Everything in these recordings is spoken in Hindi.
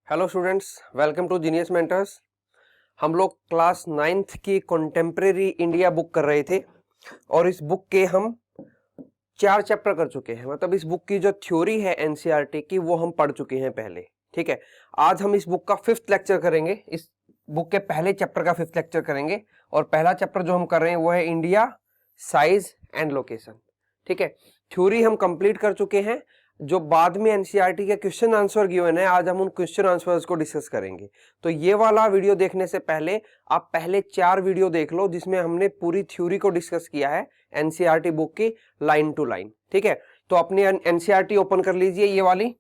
Hello students, welcome to Genius Mentors. हम लोग क्लास 9th की कंटेम्प्रेरी इंडिया बुक कर रहे थे और इस बुक के हम 4 चैप्टर कर चुके हैं। मतलब इस बुक की जो थ्योरी है एनसीईआरटी की वो हम पढ़ चुके हैं पहले। ठीक है, आज हम इस बुक का 5th लेक्चर करेंगे। इस बुक के पहले चैप्टर का 5th लेक्चर करेंगे और पहला चैप्टर जो हम कर रहे हैं वो है इंडिया, साइज एंड लोकेशन। ठीक है, थ्योरी हम कंप्लीट कर चुके हैं। जो बाद में एनसीईआरटी के क्वेश्चन आंसर गिवन है, आज हम उन क्वेश्चन आंसर्स को डिस्कस करेंगे। तो ये वाला वीडियो देखने से पहले आप पहले 4 वीडियो देख लो जिसमें हमने पूरी थ्योरी को डिस्कस किया है एनसीईआरटी बुक की लाइन टू लाइन। ठीक है, तो अपनी एनसीईआरटी ओपन कर लीजिए ये वाली।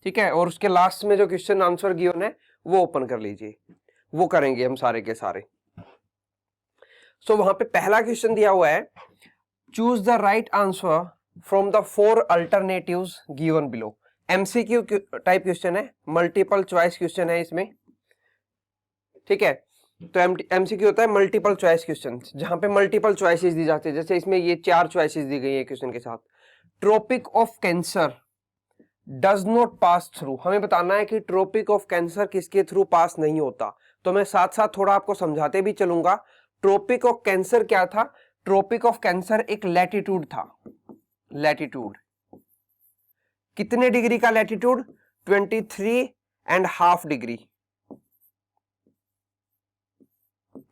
ठीक है, और उसके लास्ट में जो क्वेश्चन आंसर गिवन है वो ओपन कर लीजिए, वो करेंगे हम सारे के सारे। सो वहां पे पहला क्वेश्चन दिया हुआ है, choose the right answer from the 4 alternatives given below. MCQ type question है, मल्टीपल चॉइस क्वेश्चन है इसमें। ठीक है, तो एमसीक्यू होता है मल्टीपल चॉइस क्वेश्चन, जहां पे मल्टीपल चॉइसेस दी जाती है। जैसे इसमें ये 4 चॉइसेस दी गई है क्वेश्चन के साथ। Tropic of Cancer does not pass through, हमें बताना है कि ट्रॉपिक ऑफ कैंसर किसके थ्रू पास नहीं होता। तो मैं साथ साथ थोड़ा आपको समझाते भी चलूंगा। ट्रॉपिक ऑफ कैंसर क्या था? ट्रॉपिक ऑफ कैंसर एक लैटिट्यूड था। लैटिट्यूड कितने डिग्री का latitude? 23.5 degree,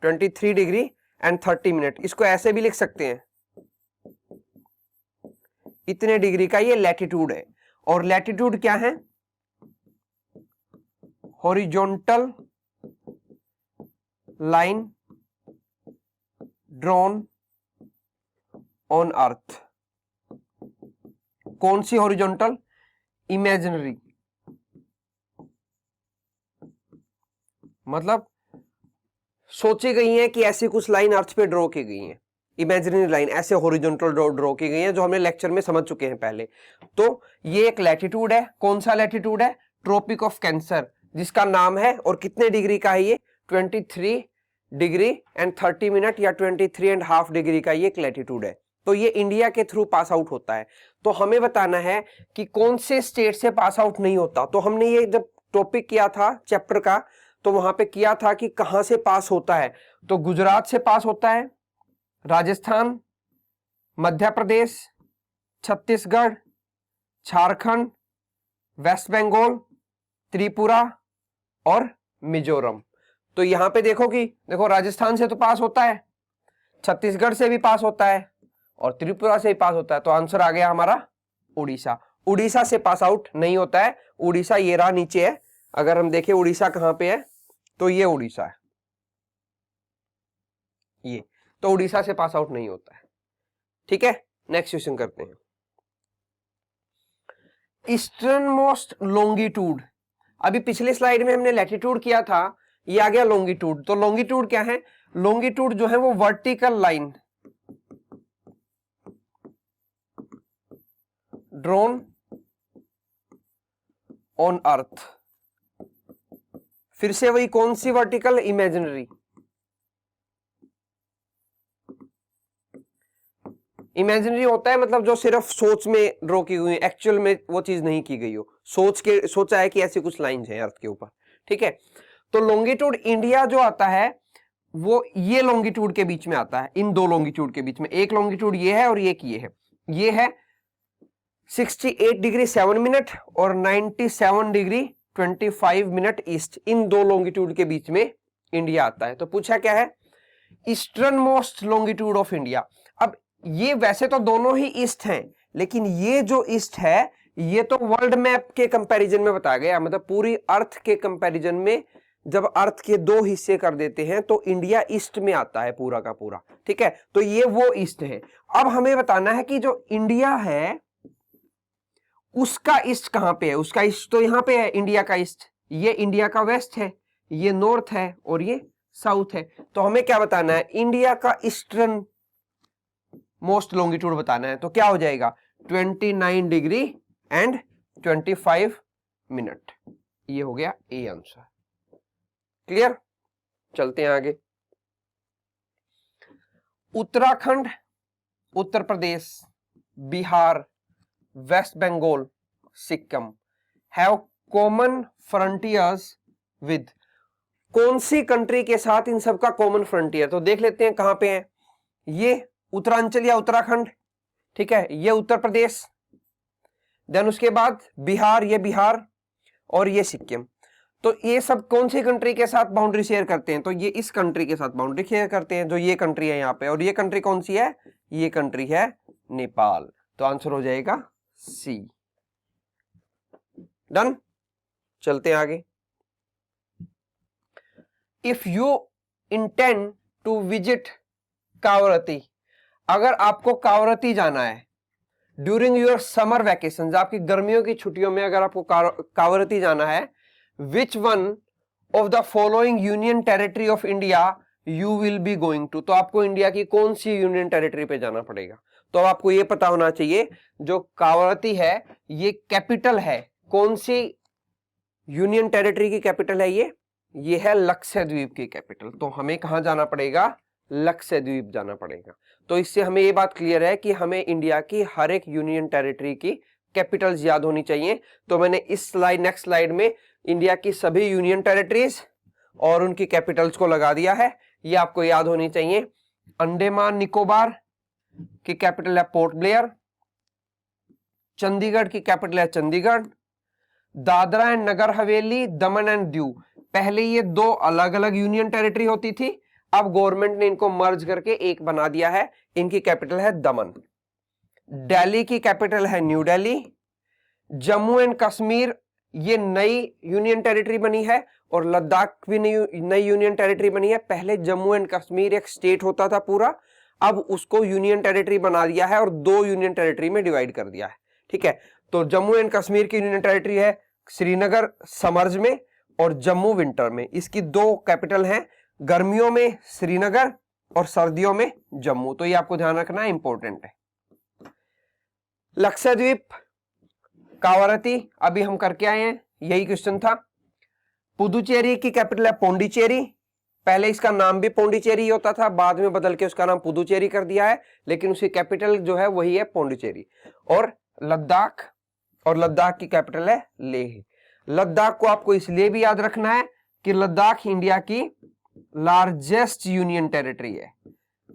23 degree and 30 minute. इसको ऐसे भी लिख सकते हैं, इतने डिग्री का ये लैटिट्यूड है। और लैटिट्यूड क्या है? Horizontal line drawn on earth. कौन सी हॉरिजॉन्टल? इमेजिनरी, मतलब सोची गई है कि ऐसी कुछ लाइन अर्थ पे ड्रॉ की गई है। इमेजिनरी लाइन ऐसे हॉरिजॉन्टल ड्रॉ की गई है, जो हमने लेक्चर में समझ चुके हैं पहले। तो ये एक लैटिट्यूड है। कौन सा लैटिट्यूड है? ट्रॉपिक ऑफ कैंसर, जिसका नाम है। और कितने डिग्री का है ये? 23 डिग्री एंड 30 मिनट या 23.5 डिग्री का ये एक लैटिट्यूड है। तो ये इंडिया के थ्रू पास आउट होता है। तो हमें बताना है कि कौन से स्टेट से पास आउट नहीं होता। तो हमने ये जब टॉपिक किया था चैप्टर का, तो वहां पे किया था कि कहां से पास होता है। तो गुजरात से पास होता है, राजस्थान, मध्य प्रदेश, छत्तीसगढ़, झारखंड, वेस्ट बंगाल, त्रिपुरा और मिजोरम। तो यहां पे देखो कि देखो राजस्थान से तो पास होता है, छत्तीसगढ़ से भी पास होता है और त्रिपुरा से भी पास होता है। तो आंसर आ गया हमारा उड़ीसा। उड़ीसा से पास आउट नहीं होता है। उड़ीसा ये रहा नीचे है। अगर हम देखें उड़ीसा कहां पे है, तो ये उड़ीसा है, ये। तो उड़ीसा से पास आउट नहीं होता है। ठीक है, नेक्स्ट क्वेश्चन करते हैं। ईस्टर्न मोस्ट लॉन्गिट्यूड, अभी पिछले स्लाइड में हमने लैटिट्यूड किया था, ये आ गया लॉन्गिट्यूड। तो लॉन्गिट्यूड क्या है? लॉन्गिट्यूड जो है वो vertical line drawn on earth. फिर से वही कौन सी वर्टिकल? इमेजिनरी। इमेजिनरी होता है मतलब जो सिर्फ सोच में ड्रॉ की हुई, एक्चुअल में वो चीज नहीं की गई हो, सोचा है कि ऐसी कुछ लाइंस हैं अर्थ के ऊपर। ठीक है, तो लॉन्गिट्यूड इंडिया जो आता है वो ये लॉन्गिट्यूड के बीच में आता है, इन दो लॉन्गिट्यूड के बीच में। एक लॉन्गिट्यूड ये है और एक ये है 68 डिग्री 7 मिनट और 97 डिग्री 25 मिनट ईस्ट। इन दो लॉन्गिट्यूड के बीच में इंडिया आता है। तो पूछा क्या है? Eastern most longitude of India. अब ये वैसे तो दोनों ही ईस्ट हैं, लेकिन ये जो ईस्ट है ये तो वर्ल्ड मैप के कंपैरिजन में बताया गया। मतलब पूरी अर्थ के कंपैरिजन में जब अर्थ के 2 हिस्से कर देते हैं तो इंडिया ईस्ट में आता है पूरा का पूरा। ठीक है, तो ये वो ईस्ट है। अब हमें बताना है कि जो इंडिया है उसका ईस्ट कहां पे है। उसका ईस्ट तो यहां पे है, इंडिया का ईस्ट। ये इंडिया का वेस्ट है, ये नॉर्थ है और ये साउथ है। तो हमें क्या बताना है? इंडिया का ईस्टर्न मोस्ट लॉन्गिट्यूड बताना है। तो क्या हो जाएगा? 29 डिग्री एंड 25 मिनट। ये हो गया ए आंसर। क्लियर? चलते हैं आगे। Uttarakhand, Uttar Pradesh, Bihar, West Bengal, Sikkim have common frontiers with, कौन सी कंट्री के साथ इन सब का कॉमन फ्रंटियर, तो देख लेते हैं कहां पे है। ये उत्तरांचल या उत्तराखंड, ठीक है, ये उत्तर प्रदेश, देन उसके बाद बिहार, ये बिहार, और ये सिक्किम। तो ये सब कौन सी कंट्री के साथ बाउंड्री शेयर करते हैं, तो ये इस कंट्री के साथ बाउंड्री शेयर करते हैं, जो ये कंट्री है यहाँ पे। और ये कंट्री कौन सी है, ये कंट्री है नेपाल। तो आंसर हो जाएगा सी। डन, चलते हैं आगे। If you intend to visit Kavaratti, अगर आपको कावरती जाना है ड्यूरिंग योर समर वैकेशन, आपकी गर्मियों की छुट्टियों में अगर आपको कावरती जाना है, which one of the following union territory of India you will be going to, तो आपको इंडिया की कौन सी यूनियन टेरिटरी पे जाना पड़ेगा। तो आपको ये पता होना चाहिए जो कावरती है ये कैपिटल है, कौन सी यूनियन टेरिटरी की कैपिटल है, ये है लक्षद्वीप की कैपिटल। तो हमें कहां जाना पड़ेगा, लक्षद्वीप जाना पड़ेगा। तो इससे हमें ये बात क्लियर है कि हमें इंडिया की हर एक यूनियन टेरिटरी की कैपिटल्स याद होनी चाहिए। तो मैंने इस स्लाइड, नेक्स्ट स्लाइड में इंडिया की सभी यूनियन टेरिटरीज और उनकी कैपिटल्स को लगा दिया है, ये आपको याद होनी चाहिए। अंडमान निकोबार की कैपिटल है पोर्ट ब्लेयर, चंडीगढ़ की कैपिटल है Chandigarh, Dadra and Nagar Haveli, Daman and Diu, पहले ये दो अलग अलग यूनियन टेरिटरी होती थी, अब गवर्नमेंट ने इनको मर्ज करके एक बना दिया है, इनकी कैपिटल है दमन। दिल्ली की कैपिटल है न्यू दिल्ली। जम्मू एंड कश्मीर ये नई यूनियन टेरिटरी बनी है, और लद्दाख भी नई यूनियन टेरिटरी बनी है। पहले जम्मू एंड कश्मीर एक स्टेट होता था पूरा, अब उसको यूनियन टेरिटरी बना दिया है और दो यूनियन टेरिटरी में डिवाइड कर दिया है, ठीक है। तो जम्मू एंड कश्मीर की यूनियन टेरिटरी है श्रीनगर समर्स में और जम्मू विंटर में। इसकी दो कैपिटल हैं, गर्मियों में श्रीनगर और सर्दियों में जम्मू। तो ये आपको ध्यान रखना है, इंपॉर्टेंट है। लक्षद्वीप, कावरती अभी हम करके आए हैं, यही क्वेश्चन था। पुदुचेरी की कैपिटल है पौंडीचेरी, पहले इसका नाम भी पौंडीचेरी होता था, बाद में बदल के उसका नाम पुदुचेरी कर दिया है, लेकिन उसकी कैपिटल जो है वही है पौंडीचेरी। और लद्दाख की कैपिटल है लेह। लद्दाख को आपको इसलिए भी याद रखना है कि लद्दाख इंडिया की लार्जेस्ट यूनियन टेरिटरी है।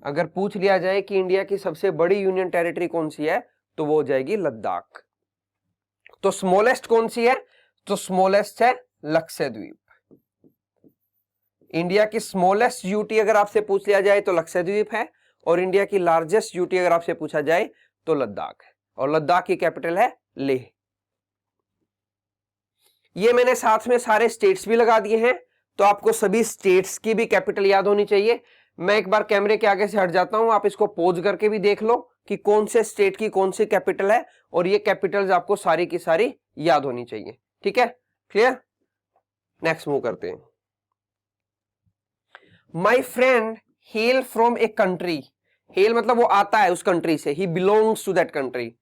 अगर पूछ लिया जाए कि इंडिया की सबसे बड़ी यूनियन टेरिटरी कौन सी है, तो वो हो जाएगी लद्दाख। तो स्मॉलेस्ट कौन सी है, तो स्मॉलेस्ट है लक्षद्वीप। इंडिया की स्मॉलेस्ट यूटी अगर आपसे पूछ लिया जाए तो लक्षद्वीप है, और इंडिया की लार्जेस्ट यूटी अगर आपसे पूछा जाए तो लद्दाख है, और लद्दाख की कैपिटल है लेह। ये मैंने साथ में सारे स्टेट्स भी लगा दिए हैं, तो आपको सभी स्टेट्स की भी कैपिटल याद होनी चाहिए। मैं एक बार कैमरे के आगे से हट जाता हूं, आप इसको पॉज करके भी देख लो कि कौन से स्टेट की कौन सी कैपिटल है, और ये कैपिटल्स आपको सारी की सारी याद होनी चाहिए, ठीक है, क्लियर। नेक्स्ट मूव करते हैं। My friend hail from a country, hail मतलब वो आता है उस कंट्री से, he belongs to that country,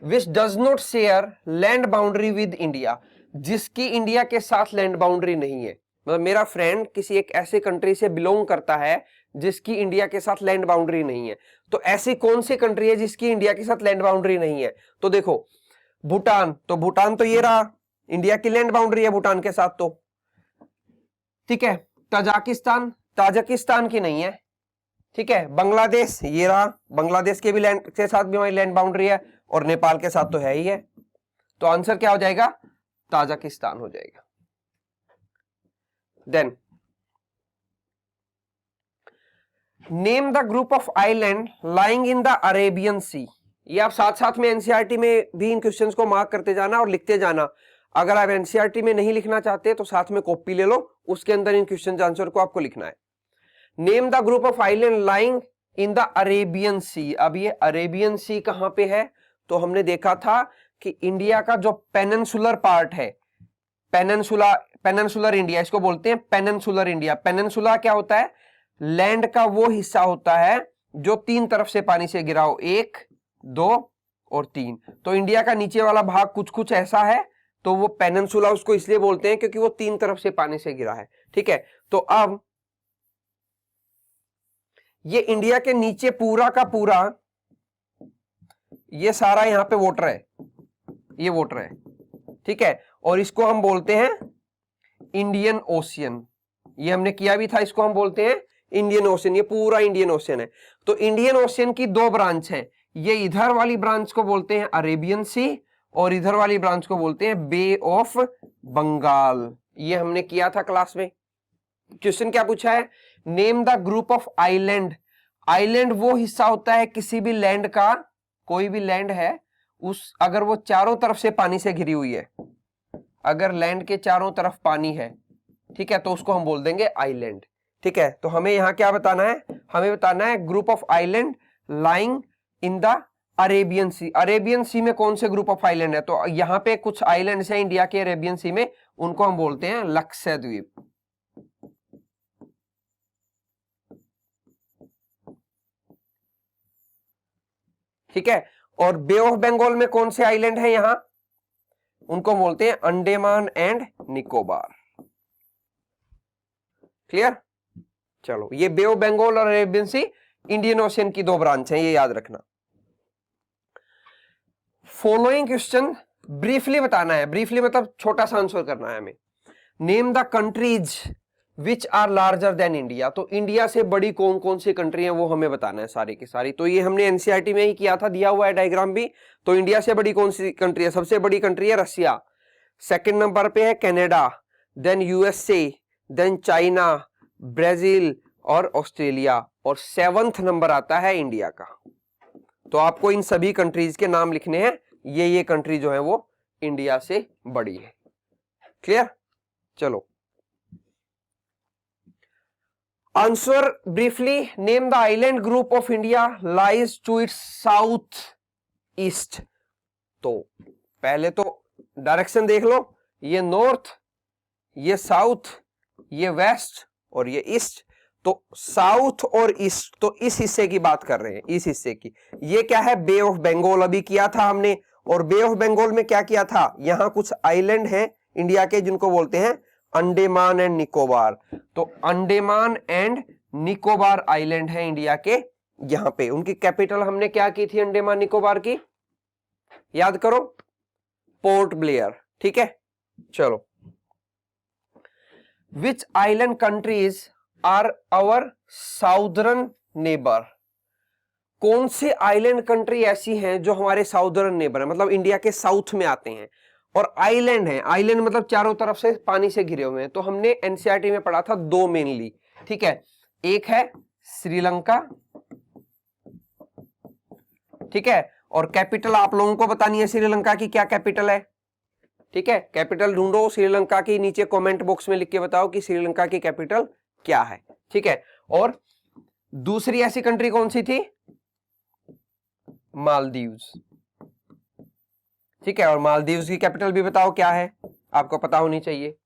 which does not share land boundary with India, जिसकी इंडिया के साथ लैंड बाउंड्री नहीं है। मतलब मेरा फ्रेंड किसी एक ऐसे कंट्री से बिलोंग करता है जिसकी इंडिया के साथ लैंड बाउंड्री नहीं है। तो ऐसी कौन सी कंट्री है जिसकी इंडिया के साथ लैंड बाउंड्री नहीं है, तो देखो भूटान, तो भूटान तो ये रहा, इंडिया की लैंड बाउंड्री है भूटान के साथ, तो ठीक है। तजाकिस्तान, ताजिकिस्तान की नहीं है, ठीक है। बांग्लादेश ये रहा, बांग्लादेश के भी लैंड के साथ भी हमारी लैंड बाउंड्री है, और नेपाल के साथ तो है ही है। तो आंसर क्या हो जाएगा, ताजिकिस्तान हो जाएगा। Then name the group of island lying in the Arabian Sea, ये आप साथ साथ में एनसीईआरटी में भी इन क्वेश्चंस को मार्क करते जाना और लिखते जाना। अगर आप एनसीईआरटी में नहीं लिखना चाहते तो साथ में कॉपी ले लो, उसके अंदर इन क्वेश्चन आंसर को आपको लिखना है। Name the group of island lying in the Arabian Sea, अब ये अरेबियन सी कहां पे है, तो हमने देखा था कि इंडिया का जो पेनिनसुलर पार्ट है, पेनिनसुलर इंडिया इसको बोलते हैं, पेनिनसुलर इंडिया। पेनिनसुला क्या होता है, लैंड का वो हिस्सा होता है जो तीन तरफ से पानी से घिरा हो, 1, 2 और 3। तो इंडिया का नीचे वाला भाग कुछ कुछ ऐसा है, तो वो पेनिनसुला उसको इसलिए बोलते हैं क्योंकि वो तीन तरफ से पानी से घिरा है, ठीक है। तो अब ये इंडिया के नीचे पूरा का पूरा ये सारा यहां पे वाटर है, ये वाटर है, ठीक है। और इसको हम बोलते हैं इंडियन ओशियन। ये हमने किया भी था, इसको हम बोलते हैं इंडियन ओशियन। ये पूरा इंडियन ओशियन है। तो इंडियन ओशियन की दो ब्रांच है, ये इधर वाली ब्रांच को बोलते हैं अरेबियन सी और इधर वाली ब्रांच को बोलते हैं बे ऑफ बंगाल। ये हमने किया था क्लास में। क्वेश्चन क्या पूछा है, name the group of island. Island वो हिस्सा होता है किसी भी लैंड का, कोई भी लैंड है उस, अगर वो चारों तरफ से पानी से घिरी हुई है, अगर लैंड के चारों तरफ पानी है, ठीक है, तो उसको हम बोल देंगे आइलैंड। ठीक है, तो हमें यहां क्या बताना है, हमें बताना है group of island lying in the Arabian Sea. Arabian Sea में कौन से ग्रुप ऑफ आइलैंड है, तो यहाँ पे कुछ आइलैंड्स हैं इंडिया के अरेबियन सी में, उनको हम बोलते हैं लक्षद्वीप। ठीक है, और बे ऑफ बंगाल में कौन से आइलैंड है यहां, उनको बोलते हैं अंडमान एंड निकोबार। क्लियर, चलो ये बे ऑफ बंगाल और अरेबियन सी इंडियन ओशियन की दो ब्रांच हैं, ये याद रखना। फॉलोइंग क्वेश्चन ब्रीफली बताना है, ब्रीफली मतलब छोटा सा आंसर करना है हमें। Name the countries which are larger than India. तो इंडिया से बड़ी कौन कौन सी कंट्री है वो हमें बताना है सारी की सारी। तो ये हमने एनसीईआरटी में ही किया था, दिया हुआ है डायग्राम भी। तो इंडिया से बड़ी कौन सी कंट्री है, सबसे बड़ी कंट्री है रसिया, सेकंड नंबर पे है Canada, then USA, then China, Brazil और ऑस्ट्रेलिया, और 7th नंबर आता है इंडिया का। तो आपको इन सभी कंट्रीज के नाम लिखने हैं, ये कंट्री जो है वो इंडिया से बड़ी है। क्लियर, चलो answer briefly. Name the island group of India lies to its south east. तो पहले तो डायरेक्शन देख लो, ये नॉर्थ, ये साउथ, ये वेस्ट और ये ईस्ट। तो साउथ और ईस्ट, तो इस हिस्से की बात कर रहे हैं, इस हिस्से की। ये क्या है, बे ऑफ बंगाल अभी किया था हमने। और बे ऑफ बंगाल में क्या किया था, यहां कुछ आइलैंड हैं इंडिया के जिनको बोलते हैं अंडमान एंड निकोबार। तो अंडमान एंड निकोबार आइलैंड है इंडिया के यहां पे। उनकी कैपिटल हमने क्या की थी अंडमान निकोबार की, याद करो, पोर्ट ब्लेयर। ठीक है, चलो which island countries are our southern neighbour. कौन से आइलैंड कंट्री ऐसी हैं जो हमारे साउदर्न नेबर है, मतलब इंडिया के साउथ में आते हैं और आइलैंड है। आइलैंड मतलब चारों तरफ से पानी से घिरे हुए हैं। तो हमने एनसीईआरटी में पढ़ा था दो मेनली, ठीक है, एक है श्रीलंका, ठीक है, और कैपिटल आप लोगों को बतानी है श्रीलंका की क्या कैपिटल है। ठीक है, कैपिटल ढूंढो श्रीलंका की, नीचे कमेंट बॉक्स में लिख के बताओ कि श्रीलंका की कैपिटल क्या है। ठीक है, और दूसरी ऐसी कंट्री कौन सी थी, मालदीव्स। ठीक है, और मालदीव्स की कैपिटल भी बताओ क्या है, आपको पता होनी चाहिए।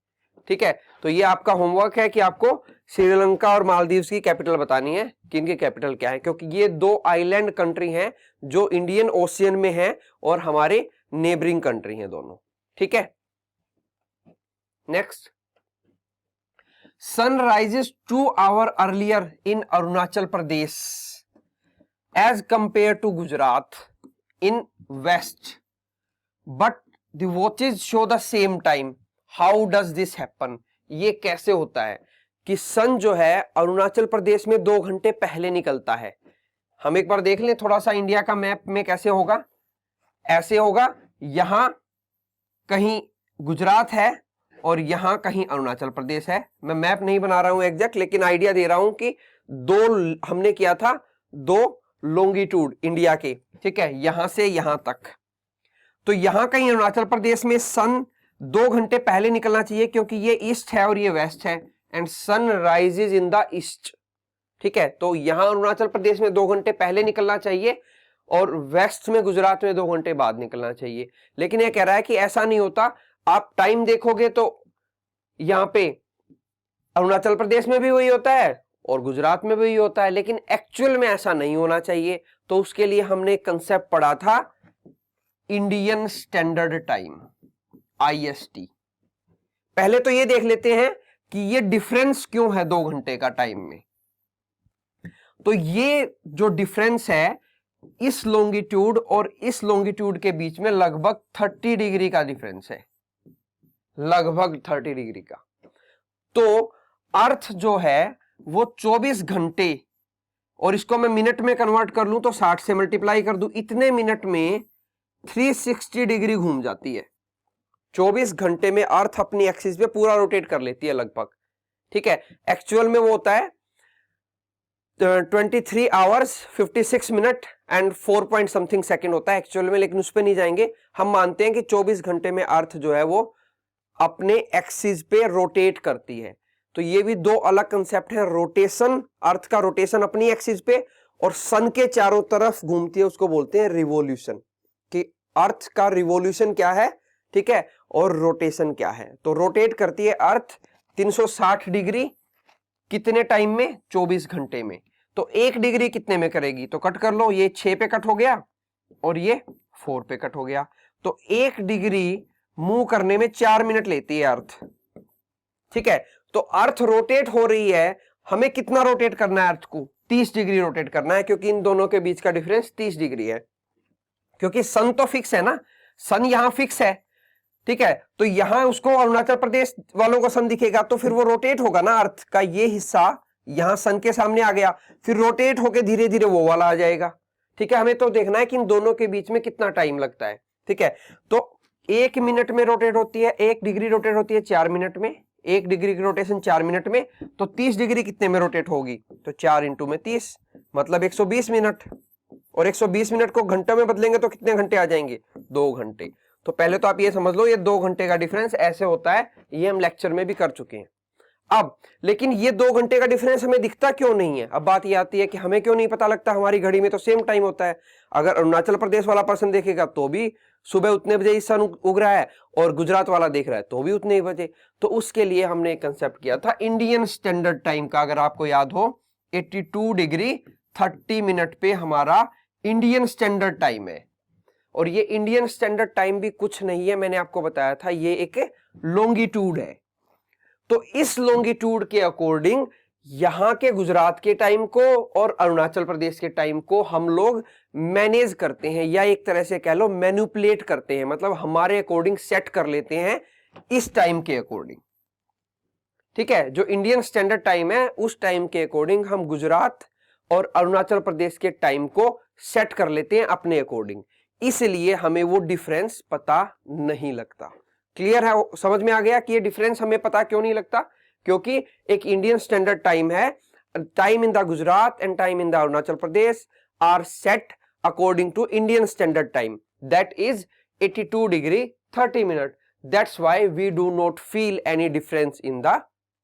ठीक है, तो ये आपका होमवर्क है कि आपको श्रीलंका और मालदीव्स की कैपिटल बतानी है कि इनकी कैपिटल क्या है, क्योंकि ये दो आइलैंड कंट्री हैं जो इंडियन ओशियन में हैं और हमारे नेबरिंग कंट्री हैं दोनों। ठीक है, next, sun rises 2 hour earlier in Arunachal Pradesh as compare to Gujarat in west, but the watches show the same time, how does this happen. ये कैसे होता है कि सन जो है अरुणाचल प्रदेश में 2 घंटे पहले निकलता है। हम एक बार देख लें थोड़ा सा इंडिया का मैप में कैसे होगा, ऐसे होगा, यहां कहीं गुजरात है और यहां कहीं अरुणाचल प्रदेश है। मैं मैप नहीं बना रहा हूं एग्जैक्ट, लेकिन आइडिया दे रहा हूं कि दो हमने किया था, 2 लॉन्गिट्यूड इंडिया के, ठीक है, यहां से यहां तक। तो यहां कहीं अरुणाचल प्रदेश में सन 2 घंटे पहले निकलना चाहिए क्योंकि ये ईस्ट है और ये वेस्ट है, and sun rises in the east. ठीक है, तो यहां अरुणाचल प्रदेश में 2 घंटे पहले निकलना चाहिए और वेस्ट में गुजरात में 2 घंटे बाद निकलना चाहिए। लेकिन ये कह रहा है कि ऐसा नहीं होता, आप टाइम देखोगे तो यहां पे अरुणाचल प्रदेश में भी वही होता है और गुजरात में भी वही होता है, लेकिन एक्चुअल में ऐसा नहीं होना चाहिए। तो उसके लिए हमने कंसेप्ट पढ़ा था इंडियन स्टैंडर्ड टाइम, IST। पहले तो ये देख लेते हैं कि ये डिफरेंस क्यों है 2 घंटे का टाइम में। तो ये जो डिफरेंस है इस लॉन्गिट्यूड और इस लॉन्गिट्यूड के बीच में लगभग 30 डिग्री का डिफरेंस है। लगभग 30 डिग्री का। तो अर्थ जो है वो 24 घंटे, और इसको मैं मिनट में कन्वर्ट कर लूं तो 60 से मल्टीप्लाई कर दूं, इतने मिनट में 360 डिग्री घूम जाती है। 24 घंटे में अर्थ अपनी एक्सिस पे पूरा रोटेट कर लेती है लगभग, ठीक है। एक्चुअल में वो होता है 23 hours 56 minute and 4 point something second होता है एक्चुअल में, लेकिन उस पर नहीं जाएंगे। हम मानते हैं कि 24 घंटे में अर्थ जो है वो अपने एक्सिस पे रोटेट करती है। तो ये भी दो अलग कंसेप्ट है, रोटेशन, अर्थ का रोटेशन अपनी एक्सिस पे, और सन के चारों तरफ घूमती है, उसको बोलते हैं रिवॉल्यूशन। कि अर्थ का रिवॉल्यूशन क्या है, ठीक है, और रोटेशन क्या है। तो रोटेट करती है अर्थ 360 डिग्री कितने टाइम में, 24 घंटे में। तो 1 डिग्री कितने में करेगी, तो कट कर लो, ये 6 पे कट हो गया और ये 4 पे कट हो गया। तो 1 डिग्री मूव करने में 4 मिनट लेती है अर्थ, ठीक है। तो अर्थ रोटेट हो रही है, हमें कितना रोटेट करना है अर्थ को, 30 डिग्री रोटेट करना है, क्योंकि इन दोनों के बीच का डिफरेंस 30 डिग्री है। क्योंकि सन तो फिक्स है ना, सन यहां फिक्स है, ठीक है। तो यहां उसको अरुणाचल प्रदेश वालों को सन दिखेगा, तो फिर वो रोटेट होगा ना, अर्थ का ये हिस्सा यहां सन के सामने आ गया, फिर रोटेट होके धीरे धीरे वो वाला आ जाएगा, ठीक है। हमें तो देखना है कि इन दोनों के बीच में कितना टाइम लगता है, ठीक है। तो 1 मिनट में रोटेट होती है, 1 डिग्री रोटेट होती है 4 मिनट में, 1 डिग्री की रोटेशन 4 मिनट में, तो 30 डिग्री कितने में रोटेट होगी, तो 4 इंटू में 30 मतलब 120 मिनट, और 120 मिनट को घंटों में बदलेंगे तो कितने घंटे आ जाएंगे, 2 घंटे। तो पहले तो आप ये समझ लो, ये 2 घंटे का डिफरेंस ऐसे होता है, ये हम लेक्चर में भी कर चुके हैं। अब लेकिन ये 2 घंटे का डिफरेंस हमें दिखता क्यों नहीं है, अब बात ये आती है कि हमें क्यों नहीं पता लगता, हमारी घड़ी में तो सेम टाइम होता है। अगर अरुणाचल प्रदेश वाला पर्सन देखेगा तो भी सुबह उतने बजे ही सन उग रहा है, और गुजरात वाला देख रहा है तो भी उतने ही बजे। तो उसके लिए हमने एक कंसेप्ट किया था इंडियन स्टैंडर्ड टाइम का, अगर आपको याद हो 82 डिग्री 30 मिनट पे हमारा इंडियन स्टैंडर्ड टाइम है। और ये इंडियन स्टैंडर्ड टाइम भी कुछ नहीं है, मैंने आपको बताया था, ये एक लॉन्गिट्यूड है। तो इस लॉन्गिट्यूड के अकॉर्डिंग यहां के गुजरात के टाइम को और अरुणाचल प्रदेश के टाइम को हम लोग मैनेज करते हैं, या एक तरह से कह लो मैनिपुलेट करते हैं, मतलब हमारे अकॉर्डिंग सेट कर लेते हैं इस टाइम के अकॉर्डिंग, ठीक है। जो इंडियन स्टैंडर्ड टाइम है उस टाइम के अकॉर्डिंग हम गुजरात और अरुणाचल प्रदेश के टाइम को सेट कर लेते हैं अपने अकॉर्डिंग, इसलिए हमें वो डिफरेंस पता नहीं लगता। क्लियर है, समझ में आ गया कि ये डिफरेंस हमें पता क्यों नहीं लगता, क्योंकि एक इंडियन स्टैंडर्ड टाइम है, time in the Gujarat and time in the Arunachal Pradesh are set according to Indian standard time, that is 82 degree 30 minute, that's why we do not feel any difference in the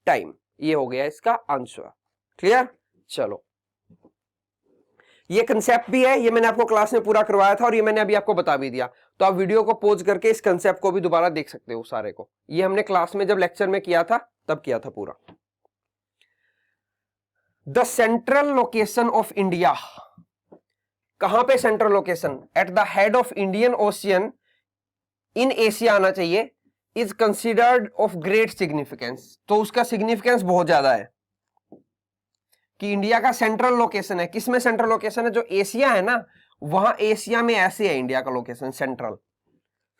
time. ये हो गया इसका आंसर, क्लियर। चलो, ये कंसेप्ट भी है, ये मैंने आपको क्लास में पूरा करवाया था और ये मैंने अभी आपको बता भी दिया, तो आप वीडियो को पॉज करके इस कंसेप्ट को भी दोबारा देख सकते हो सारे को। ये हमने क्लास में जब लेक्चर में किया था तब किया था पूरा। The central location of India, कहां पे central location, at the head of Indian ocean in Asia आना चाहिए, is considered of great significance. तो उसका सिग्निफिकेंस बहुत ज्यादा है कि इंडिया का सेंट्रल लोकेशन है। किसमें सेंट्रल लोकेशन है, जो एशिया है ना, वहां एशिया में ऐसे है इंडिया का लोकेशन सेंट्रल,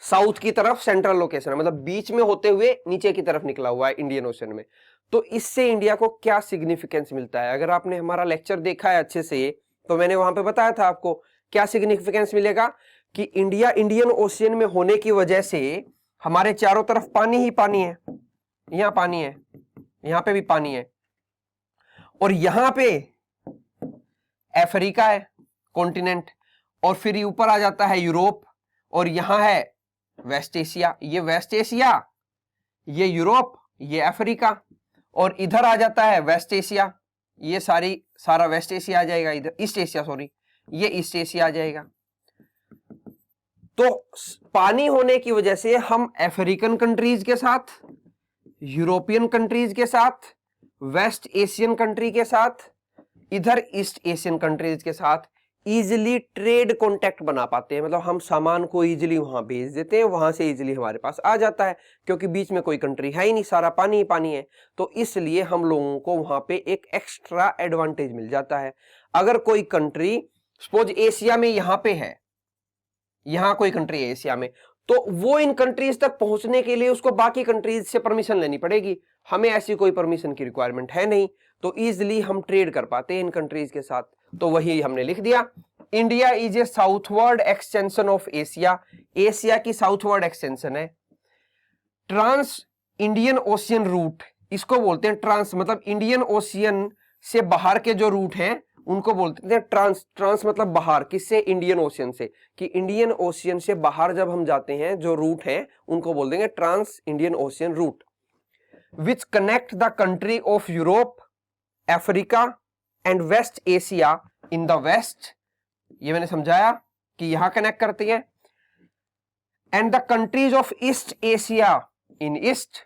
साउथ की तरफ सेंट्रल लोकेशन है, मतलब बीच में होते हुए नीचे की तरफ निकला हुआ है इंडियन ओशन में। तो इससे इंडिया को क्या सिग्निफिकेंस मिलता है, अगर आपने हमारा लेक्चर देखा है अच्छे से तो मैंने वहां पे बताया था आपको क्या सिग्निफिकेंस मिलेगा, कि इंडिया इंडियन ओशियन में होने की वजह से हमारे चारों तरफ पानी ही पानी है, यहां पानी है, यहां पे भी पानी है, और यहां पे अफ्रीका है कॉन्टिनेंट, और फिर ऊपर आ जाता है यूरोप, और यहां है वेस्ट एशिया, ये वेस्ट एशिया, ये यूरोप, ये अफ्रीका, और इधर आ जाता है वेस्ट एशिया, ये सारा वेस्ट एशिया आ जाएगा, इधर ईस्ट एशिया, सॉरी ये ईस्ट एशिया आ जाएगा। तो पानी होने की वजह से हम अफ्रीकन कंट्रीज के साथ, यूरोपियन कंट्रीज के साथ, वेस्ट एशियन कंट्री के साथ, इधर ईस्ट एशियन कंट्रीज के साथ इजिली ट्रेड कॉन्टेक्ट बना पाते हैं, मतलब हम सामान को इजिली वहां भेज देते हैं, वहां से इजिली हमारे पास आ जाता है, क्योंकि बीच में कोई कंट्री है ही नहीं, सारा पानी ही पानी है। तो इसलिए हम लोगों को वहां पे एक एक्स्ट्रा एडवांटेज मिल जाता है। अगर कोई कंट्री सपोज एशिया में यहां पे है, यहां कोई कंट्री है एशिया में, तो वो इन कंट्रीज तक पहुंचने के लिए उसको बाकी कंट्रीज से परमिशन लेनी पड़ेगी। हमें ऐसी कोई परमिशन की रिक्वायरमेंट है नहीं, तो इजिली हम ट्रेड कर पाते हैं इन कंट्रीज के साथ। तो वही हमने लिख दिया, India is a southward extension of Asia, Asia की साउथवर्ड एक्सटेंशन है। ट्रांस इंडियन ओशियन रूट, इसको बोलते हैं ट्रांस, मतलब इंडियन ओशियन से बाहर के जो रूट हैं उनको बोलते हैं ट्रांस। ट्रांस मतलब बाहर, किससे? इंडियन ओशियन से, कि इंडियन ओशियन से बाहर जब हम जाते हैं जो रूट हैं उनको बोल देंगे trans Indian Ocean route. Which connect the country of Europe, Africa and West Asia in the west, ये मैंने समझाया कि यहां कनेक्ट करती है। And the countries of East Asia in east,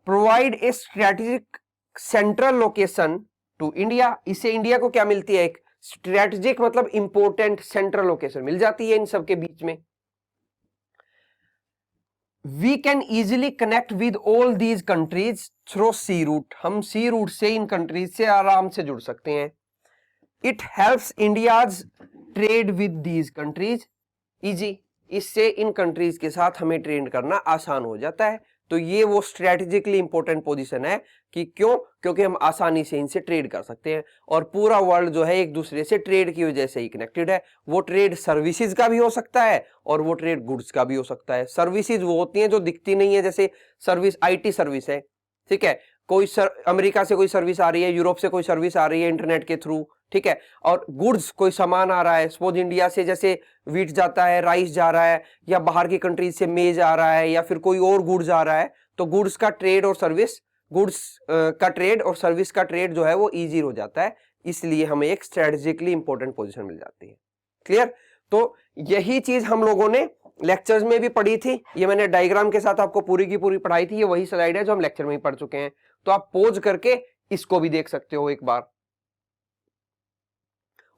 provide a strategic central location to India. इससे इंडिया को क्या मिलती है? एक स्ट्रेटेजिक मतलब इंपोर्टेंट सेंट्रल लोकेशन मिल जाती है इन सब के बीच में। We can easily connect with all these countries through sea route, हम सी रूट से इन कंट्रीज से आराम से जुड़ सकते हैं। It helps India's trade with these countries easy, इससे इन कंट्रीज के साथ हमें ट्रेड करना आसान हो जाता है। तो ये वो स्ट्रेटेजिकली इंपॉर्टेंट पोजीशन है कि क्यों? क्योंकि हम आसानी से इनसे ट्रेड कर सकते हैं और पूरा वर्ल्ड जो है एक दूसरे से ट्रेड की वजह से ही कनेक्टेड है। वो ट्रेड सर्विसेज का भी हो सकता है और वो ट्रेड गुड्स का भी हो सकता है। सर्विसेज वो होती हैं जो दिखती नहीं है, जैसे सर्विस आईटी सर्विस है, ठीक है, कोई अमेरिका से कोई सर्विस आ रही है, यूरोप से कोई सर्विस आ रही है इंटरनेट के थ्रू, ठीक है, और गुड्स कोई सामान आ रहा है, सपोज इंडिया से जैसे वीट जाता है, राइस जा रहा है, या बाहर की कंट्रीज से मेज आ रहा है, या फिर कोई और गुड्स आ रहा है, तो गुड्स का ट्रेड और सर्विस, गुड्स का ट्रेड और सर्विस का ट्रेड जो है वो इजी हो जाता है, इसलिए हमें एक स्ट्रेटेजिकली इंपॉर्टेंट पोजीशन मिल जाती है। क्लियर? तो यही चीज हम लोगों ने लेक्चर्स में भी पढ़ी थी, ये मैंने डायग्राम के साथ आपको पूरी की पूरी पढ़ाई थी, ये वही स्लाइड है जो हम लेक्चर में ही पढ़ चुके हैं। तो आप पॉज करके इसको भी देख सकते हो एक बार,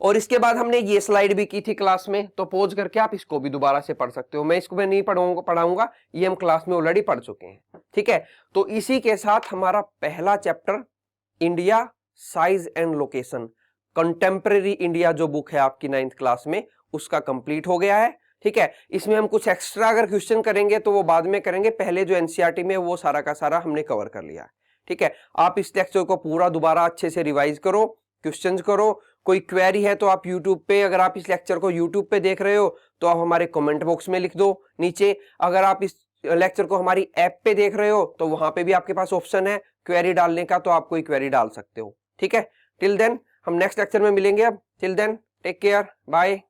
और इसके बाद हमने ये स्लाइड भी की थी क्लास में, तो पॉज करके आप इसको भी दोबारा से पढ़ सकते हो। मैं इसको मैं नहीं पढ़ाऊंगा, ये हम क्लास में ऑलरेडी पढ़ चुके हैं, ठीक है। तो इसी के साथ हमारा पहला chapter India size and location, contemporary India जो बुक है आपकी 9th क्लास में, उसका कंप्लीट हो गया है, ठीक है। इसमें हम कुछ एक्स्ट्रा अगर क्वेश्चन करेंगे तो वो बाद में करेंगे, पहले जो एनसीईआरटी में वो सारा का सारा हमने कवर कर लिया है, ठीक है। आप इस लेक्चर को पूरा दोबारा अच्छे से रिवाइज करो, क्वेश्चंस करो, कोई क्वेरी है तो आप YouTube पे, अगर आप इस लेक्चर को YouTube पे देख रहे हो तो आप हमारे कमेंट बॉक्स में लिख दो नीचे। अगर आप इस लेक्चर को हमारी ऐप पे देख रहे हो तो वहां पे भी आपके पास ऑप्शन है क्वेरी डालने का, तो आप कोई क्वेरी डाल सकते हो, ठीक है। टिल देन हम नेक्स्ट लेक्चर में मिलेंगे। अब till then take care, bye.